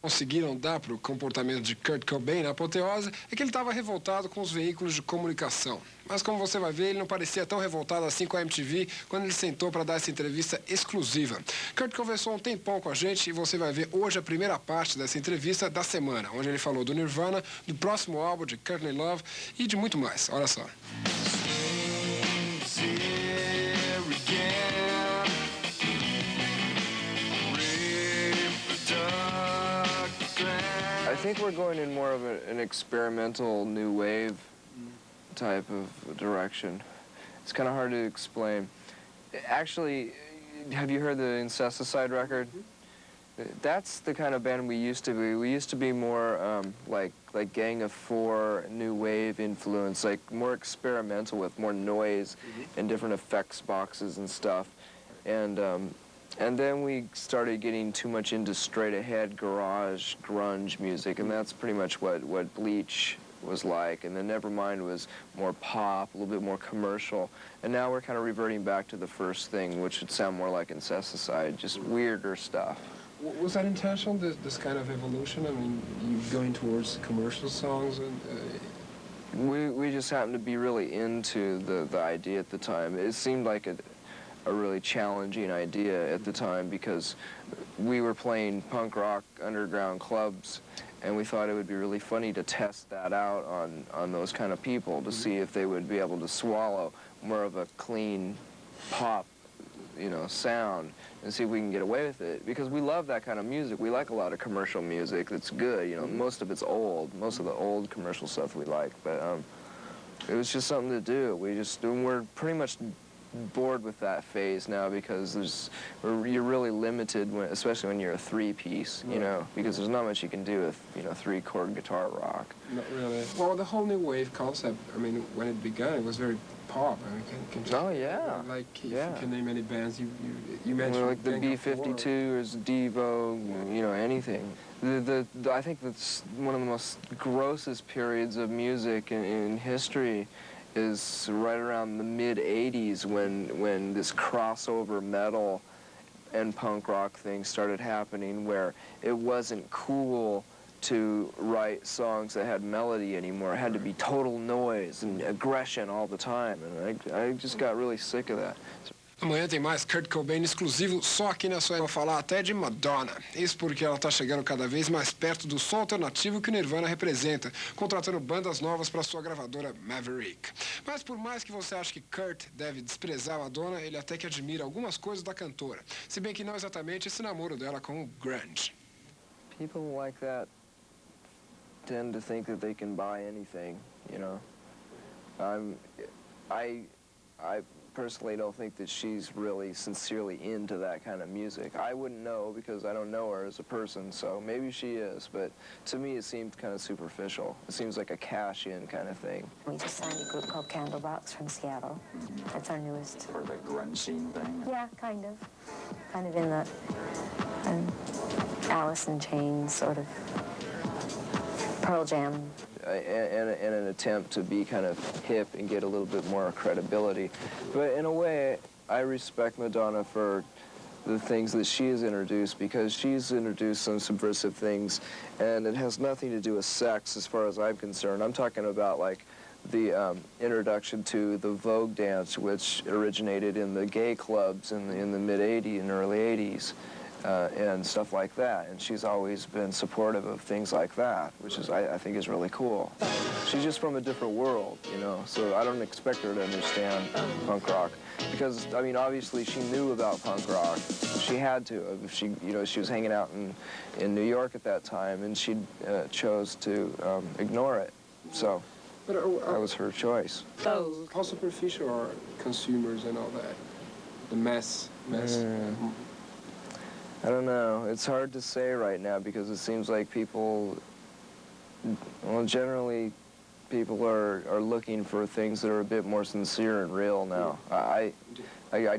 conseguiram dar para o comportamento de Kurt Cobain na apoteose é que ele estava revoltado com os veículos de comunicação. Mas como você vai ver, ele não parecia tão revoltado assim com a MTV quando ele sentou para dar essa entrevista exclusiva. Kurt conversou um tempão com a gente e você vai ver hoje a primeira parte dessa entrevista da semana, onde ele falou do Nirvana, do próximo álbum de Courtney Love e de muito mais. Olha só. I think we're going in more of an experimental new wave type of direction. It's kind of hard to explain. Actually, have you heard the Incesticide record? That's the kind of band we used to be. We used to be more like Gang of Four, new wave influence, like more experimental with more noise and different effects boxes and stuff. And then we started getting too much into straight-ahead garage, grunge music, and that's pretty much what Bleach was like. And then Nevermind was more pop, a little bit more commercial. And now we're kind of reverting back to the first thing, which would sound more like Incesticide, just weirder stuff. Was that intentional, this kind of evolution? I mean, you going towards commercial songs? And, We just happened to be really into the idea at the time. It seemed like a really challenging idea at the time because we were playing punk rock underground clubs, and we thought it would be really funny to test that out on those kind of people to see if they would be able to swallow more of a clean pop, sound, and see if we can get away with it, because we love that kind of music. We like a lot of commercial music that's good, most of it's old, most of the old commercial stuff we like, but it was just something to do. We're pretty much bored with that phase now because you're really limited, especially when you're a three-piece, because there's not much you can do with, three-chord guitar rock. Not really. Well, the whole new wave concept, I mean, when it began, it was very pop. I mean, oh, yeah. Like, if you can name any bands, you mentioned... Well, like the B-52 or Devo, anything. I think that's one of the most grossest periods of music in history is right around the mid-'80s when this crossover metal and punk rock thing started happening, where it wasn't cool to write songs that had melody anymore. It had to be total noise and aggression all the time, and I just got really sick of that. Amanhã tem mais Kurt Cobain exclusivo só aqui na sua. Vou falar até de Madonna. Isso porque ela está chegando cada vez mais perto do som alternativo que o Nirvana representa, contratando bandas novas para sua gravadora Maverick. Mas por mais que você ache que Kurt deve desprezar Madonna, ele até que admira algumas coisas da cantora, se bem que não exatamente esse namoro dela com o grunge. People like that tend to think that they can buy anything, I personally don't think that she's really sincerely into that kind of music. I wouldn't know because I don't know her as a person, so maybe she is, but to me it seemed kind of superficial. It seems like a cash-in kind of thing. We just signed a group called Candlebox from Seattle. That's our newest. For the grunge scene thing? Yeah, kind of. Kind of in the Alice in Chains sort of Pearl Jam. And an attempt to be kind of hip and get a little bit more credibility. But in a way, I respect Madonna for the things that she has introduced, because she's introduced some subversive things, and it has nothing to do with sex as far as I'm concerned. I'm talking about like the introduction to the Vogue dance, which originated in the gay clubs in the mid-'80s and early '80s. And stuff like that, and she's always been supportive of things like that, which is, I think, is really cool. She's just from a different world, so I don't expect her to understand punk rock, because, I mean, obviously she knew about punk rock. She had to. If she, she was hanging out in New York at that time, and she chose to ignore it, so that was her choice. How superficial are consumers and all that? The mess. I don't know. It's hard to say right now because it seems like people, well, generally people are looking for things that are a bit more sincere and real now. I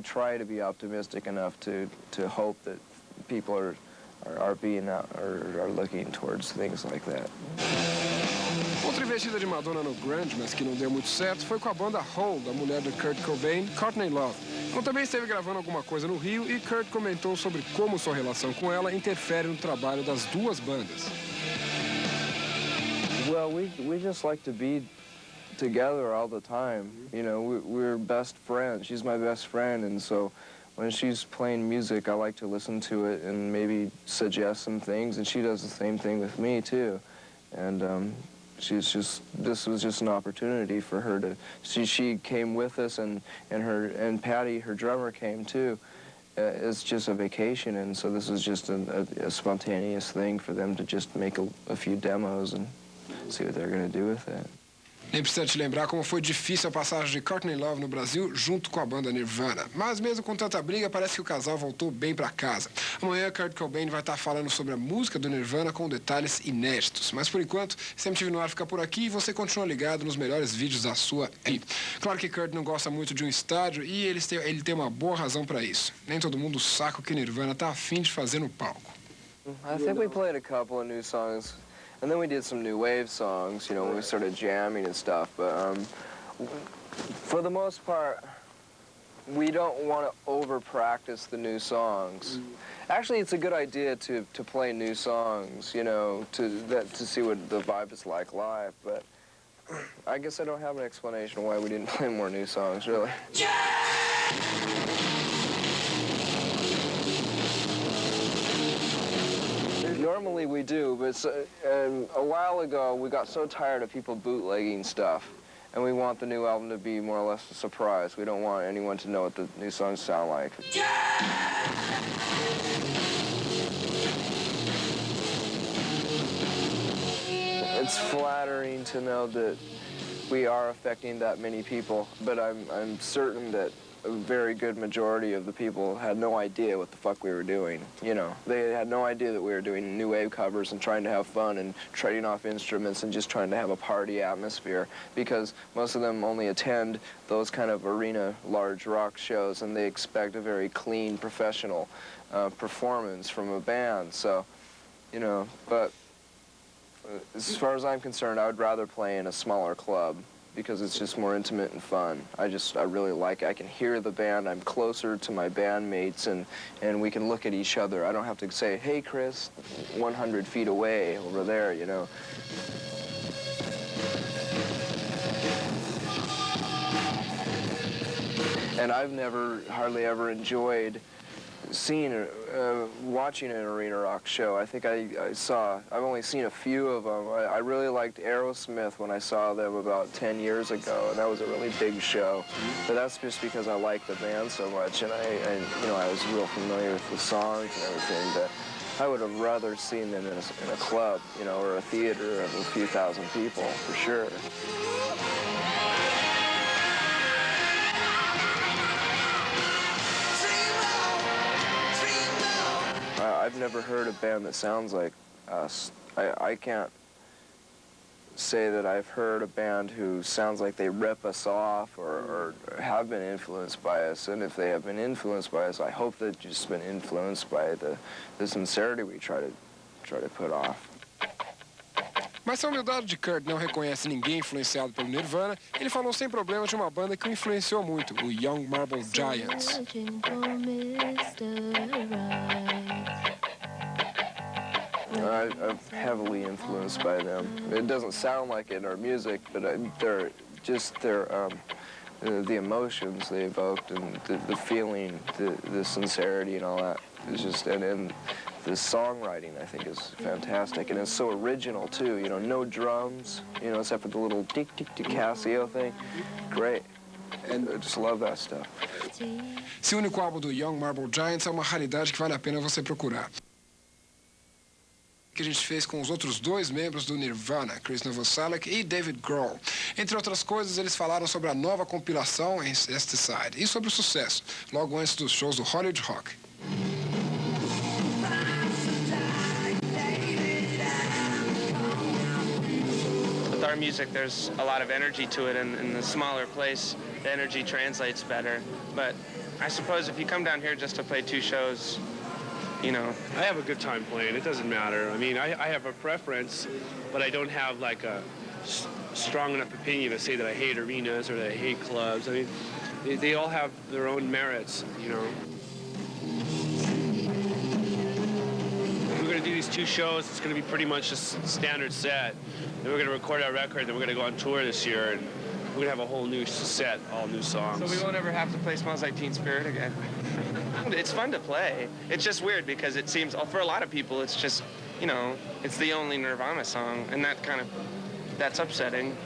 try to be optimistic enough to hope that people are looking towards things like that. Outra investida de Madonna no grunge, mas que não deu muito certo, foi com a banda Hole, da mulher de Kurt Cobain, Courtney Love. Bom, também esteve gravando alguma coisa no Rio e Kurt comentou sobre como sua relação com ela interfere no trabalho das duas bandas. Well, we just like to be together all the time. You know, we're best friends. She's my best friend, and so when she's playing music, I like to listen to it and maybe suggest some things, and she does the same thing with me too. And this was just an opportunity for her to, she came with us, and Patty, her drummer, came too. It's just a vacation, and so this was just a spontaneous thing for them to just make a few demos and see what they're going to do with it. Nem precisa te lembrar como foi difícil a passagem de Courtney Love no Brasil junto com a banda Nirvana. Mas mesmo com tanta briga, parece que o casal voltou bem pra casa. Amanhã, Kurt Cobain vai estar falando sobre a música do Nirvana com detalhes inéditos. Mas por enquanto, esse MTV no ar fica por aqui e você continua ligado nos melhores vídeos da sua vida. Claro que Kurt não gosta muito de um estádio e ele tem uma boa razão pra isso. Nem todo mundo saca o que Nirvana tá afim de fazer no palco. I think we played a couple of new songs. And then we did some new wave songs, you know, when we started jamming and stuff. But for the most part, we don't want to over-practice the new songs. Actually, it's a good idea to play new songs, you know, to see what the vibe is like live. But I guess I don't have an explanation why we didn't play more new songs, really. Normally we do, but a while ago we got so tired of people bootlegging stuff, and we want the new album to be more or less a surprise. We don't want anyone to know what the new songs sound like. It's flattering to know that we are affecting that many people, but I'm certain that a very good majority of the people had no idea what the fuck we were doing. You know, they had no idea that we were doing new wave covers and trying to have fun and trading off instruments and just trying to have a party atmosphere, because most of them only attend those kind of arena large rock shows, and they expect a very clean, professional performance from a band. So, you know, but as far as I'm concerned, I would rather play in a smaller club, because it's just more intimate and fun. I really like it. I can hear the band. I'm closer to my bandmates, and we can look at each other. I don't have to say, hey, Chris, 100 feet away over there, you know. And I've never hardly ever enjoyed watching an arena rock show. I think I've only seen a few of them. I really liked Aerosmith when I saw them about 10 years ago, and that was a really big show. But that's just because I like the band so much, and you know, I was real familiar with the songs and everything. But I would have rather seen them in a club, you know, or a theater of a few thousand people, for sure. I've never heard a band that sounds like us. I can't say that I've heard a band who sounds like they rip us off or have been influenced by us. And if they have been influenced by us, I hope they've just been influenced by the sincerity we try to put off. Mas se a humildade de Kurt não reconhece ninguém influenciado pelo Nirvana, ele falou sem problemas de uma banda que o influenciou muito, o Young Marble Giants. I'm heavily influenced by them. It doesn't sound like it in our music, but the emotions they evoked, and the feeling, the sincerity and all that is just, and the songwriting, I think, is fantastic, and it's so original too. You know, no drums, you know, except for the little tick tick tick Casio thing. Great. And I just love that stuff. Esse único álbum do Young Marble Giants é uma raridade que vale a pena você procurar. Que a gente fez com os outros dois membros do Nirvana, Chris Novoselic e David Grohl. Entre outras coisas, eles falaram sobre a nova compilação em Side e sobre o sucesso, logo antes dos shows do Hollywood Rock. With our music, there's a lot of energy to it, and in the smaller place, the energy translates better. But I suppose if you come down here just to play two shows, you know. I have a good time playing. It doesn't matter. I mean, I have a preference, but I don't have like a strong enough opinion to say that I hate arenas or that I hate clubs. I mean, They all have their own merits, you know. We're going to do these 2 shows. It's going to be pretty much a standard set. Then we're going to record our record. Then we're going to go on tour this year, and we're going to have a whole new set, all new songs. So we won't ever have to play Smells Like Teen Spirit again. It's fun to play. It's just weird because it seems, for a lot of people, it's just, you know, it's the only Nirvana song, and that's upsetting.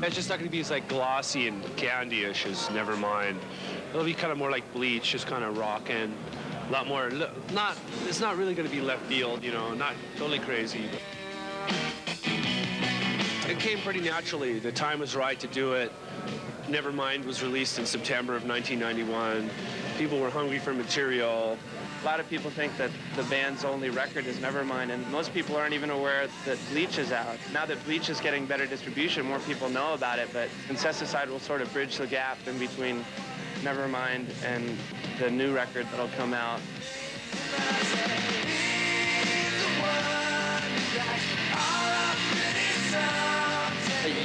It's just not going to be as like glossy and candy-ish as Nevermind. It'll be kind of more like Bleach, just kind of rocking. A lot more, it's not really going to be left field, you know, not totally crazy. It came pretty naturally. The time was right to do it. Nevermind was released in September of 1991. People were hungry for material. A lot of people think that the band's only record is Nevermind, and most people aren't even aware that Bleach is out. Now that Bleach is getting better distribution, more people know about it, but Incesticide will sort of bridge the gap in between Nevermind and the new record that'll come out.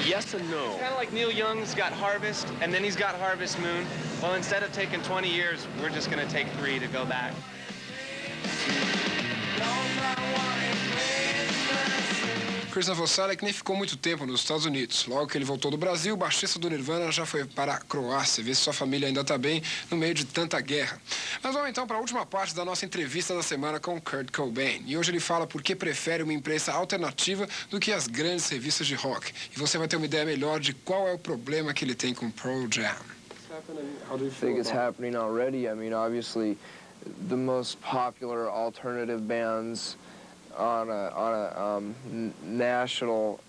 Yes and no. It's kind of like Neil Young's got Harvest, and then he's got Harvest Moon. Well, instead of taking 20 years, we're just going to take 3 to go back. Chris Novoselic nem ficou muito tempo nos Estados Unidos. Logo que ele voltou do Brasil, o baixista do Nirvana já foi para a Croácia, ver se sua família ainda está bem no meio de tanta guerra. Mas vamos então para a última parte da nossa entrevista da semana com Kurt Cobain. E hoje ele fala por que prefere uma imprensa alternativa do que as grandes revistas de rock. E você vai ter uma ideia melhor de qual é o problema que ele tem com Pearl Jam. I think it's happening already. I mean, obviously, the most popular alternative bands on a national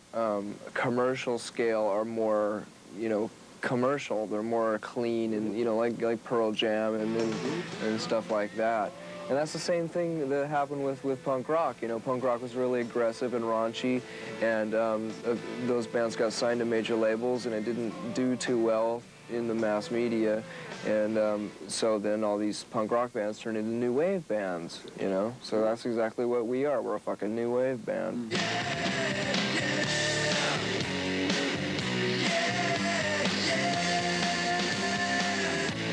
commercial scale are more, you know, commercial. They're more clean and, you know, like Pearl Jam and stuff like that. And that's the same thing that happened with punk rock. You know, punk rock was really aggressive and raunchy, and those bands got signed to major labels, and it didn't do too well in the mass media. And so then all these punk rock bands turned into new wave bands, you know? So that's exactly what we are. We're a fucking new wave band.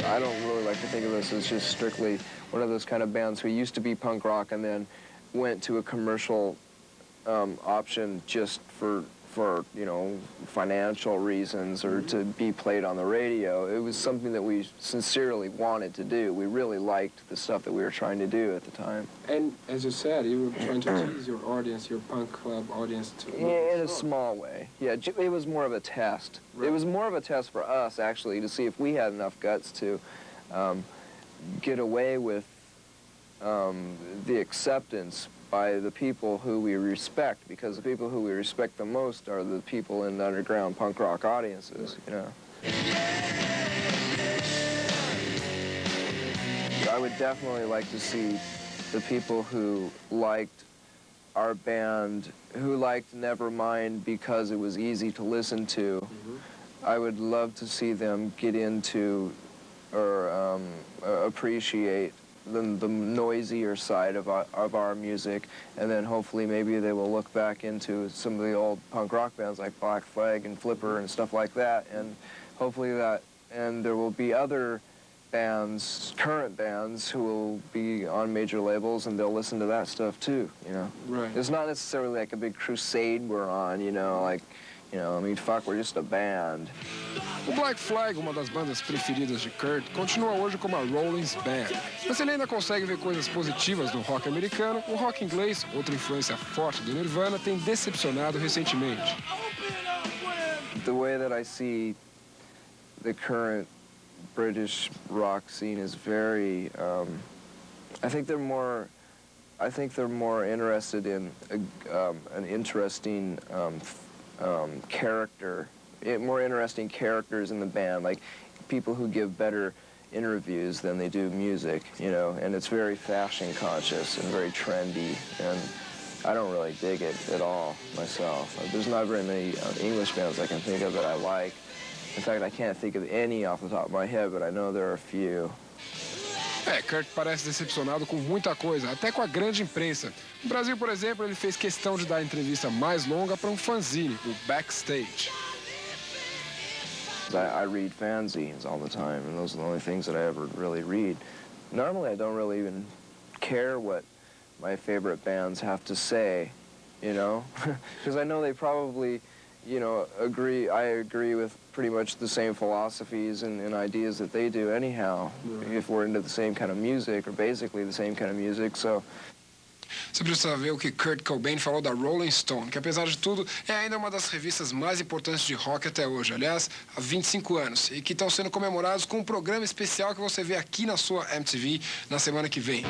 I don't really like to think of this as just strictly one of those kind of bands who used to be punk rock and then went to a commercial option just for you know, financial reasons or to be played on the radio. It was something that we sincerely wanted to do. We really liked the stuff that we were trying to do at the time. And as you said, you were trying to tease your audience, your punk club audience too. Yeah, in a small way. Yeah, it was more of a test. Right. It was more of a test for us, actually, to see if we had enough guts to get away with the acceptance by the people who we respect, because the people who we respect the most are the people in the underground punk rock audiences, you know. I would definitely like to see the people who liked our band, who liked Nevermind because it was easy to listen to. I would love to see them get into or appreciate the noisier side of our music, and then hopefully maybe they will look back into some of the old punk rock bands like Black Flag and Flipper and stuff like that, and hopefully and there will be other bands, current bands, who will be on major labels, and they'll listen to that stuff too, you know. Right. It's not necessarily like a big crusade we're on, you know, like, you know, I mean, fuck, we're just a band. O Black Flag, uma das bandas preferidas de Kurt, continua hoje como a Rollins Band. Mas ele ainda consegue ver coisas positivas no rock americano. O rock inglês, outra influência forte do Nirvana, tem decepcionado recentemente. The way that I see the current British rock scene is very, I think they're more interested in an interesting character, more interesting characters in the band, like people who give better interviews than they do music, you know, and it's very fashion conscious and very trendy, and I don't really dig it at all myself. There's not very many English bands I can think of that I like. In fact, I can't think of any off the top of my head, but I know there are a few. Kurt parece decepcionado com muita coisa, até com a grande imprensa. No Brasil, por exemplo, ele fez questão de dar a entrevista mais longa para um fanzine, o Backstage. because I read fanzines all the time, and those are the only things that I ever really read. Normally, I don't really even care what my favorite bands have to say, you know, because I know they probably, you know, I agree with pretty much the same philosophies and ideas that they do anyhow, if we're into the same kind of music, or basically the same kind of music, so... Você precisa ver o que Kurt Cobain falou da Rolling Stone, que apesar de tudo é ainda uma das revistas mais importantes de rock até hoje, aliás, há 25 anos, e que estão sendo comemorados com um programa especial que você vê aqui na sua MTV na semana que vem.